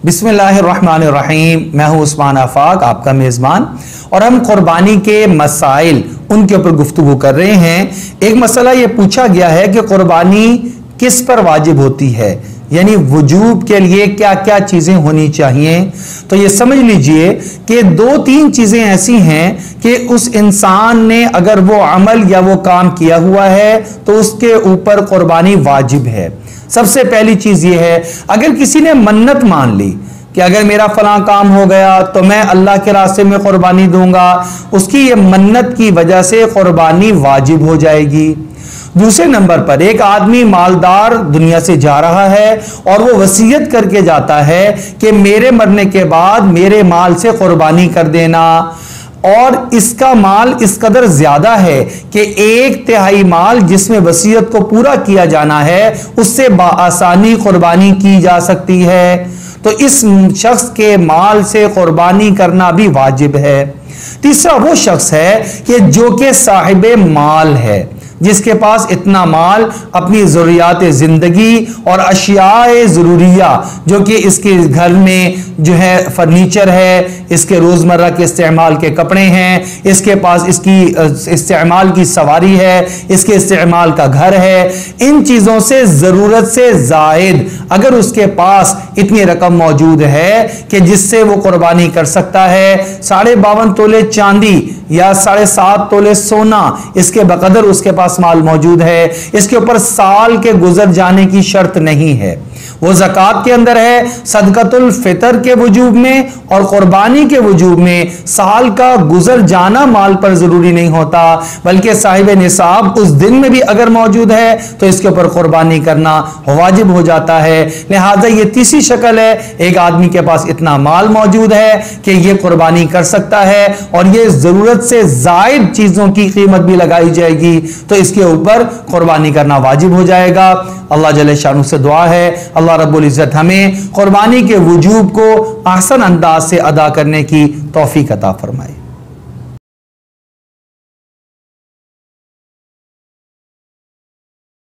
बिस्मिल्लाहिर्रहमानिर्रहीम। मैं हूं उस्मान आफाक, आपका मेज़बान, और हम कुर्बानी के मसाइल उनके ऊपर गुफ्तगू कर रहे हैं। एक मसला ये पूछा गया है कि कुर्बानी किस पर वाजिब होती है, यानी वजूब के लिए क्या क्या चीजें होनी चाहिए। तो ये समझ लीजिए कि दो तीन चीजें ऐसी हैं कि उस इंसान ने अगर वो अमल या वो काम किया हुआ है तो उसके ऊपर कुर्बानी वाजिब है। सबसे पहली चीज ये है, अगर किसी ने मन्नत मान ली कि अगर मेरा फलां काम हो गया तो मैं अल्लाह के रास्ते में कुर्बानी दूंगा, उसकी ये मन्नत की वजह से कुर्बानी वाजिब हो जाएगी। दूसरे नंबर पर एक आदमी मालदार दुनिया से जा रहा है और वो वसीयत करके जाता है कि मेरे मरने के बाद मेरे माल से कुर्बानी कर देना, और इसका माल इस कदर ज्यादा है कि 1/3 माल जिसमें वसीयत को पूरा किया जाना है उससे बाआसानी कुर्बानी की जा सकती है, तो इस शख्स के माल से कुर्बानी करना भी वाजिब है। तीसरा वो शख्स है कि जो कि साहिबे माल है, जिसके पास इतना माल अपनी ज़रूरियात ज़िंदगी और अशियाए ज़रूरिया, जो कि इसके घर में जो है फर्नीचर है, इसके रोज़मर्रा के इस्तेमाल के कपड़े हैं, इसके पास इसकी इस्तेमाल की सवारी है, इसके इस्तेमाल का घर है, इन चीज़ों से ज़रूरत से ज़ायद अगर उसके पास इतनी रकम मौजूद है कि जिससे वो कुर्बानी कर सकता है, 52.5 तोले चांदी या 7.5 तोले सोना इसके बकदर उसके पास माल मौजूद है, इसके ऊपर साल के गुजर जाने की शर्त नहीं है, वो ज़कात के अंदर है, सदकातुल फितर के वजूब में और कुर्बानी के वजूब में साल का गुजर जाना माल पर जरूरी नहीं होता, बल्कि साहिब निसाब उस दिन में भी अगर मौजूद है तो इसके ऊपर कुर्बानी करना वाजिब हो जाता है। लिहाजा ये तीसरी शक्ल है, एक आदमी के पास इतना माल मौजूद है कि ये कुर्बानी कर सकता है और ये जरूरत से जायद चीजों की कीमत भी लगाई जाएगी, तो इसके ऊपर कुर्बानी करना वाजिब हो जाएगा। अल्लाह जल्ले शानु से दुआ है, अल्लाह रब्बुल इज्जत हमें कुर्बानी के वजूब को आसान अंदाज से अदा करने की तौफीक अता फरमाए।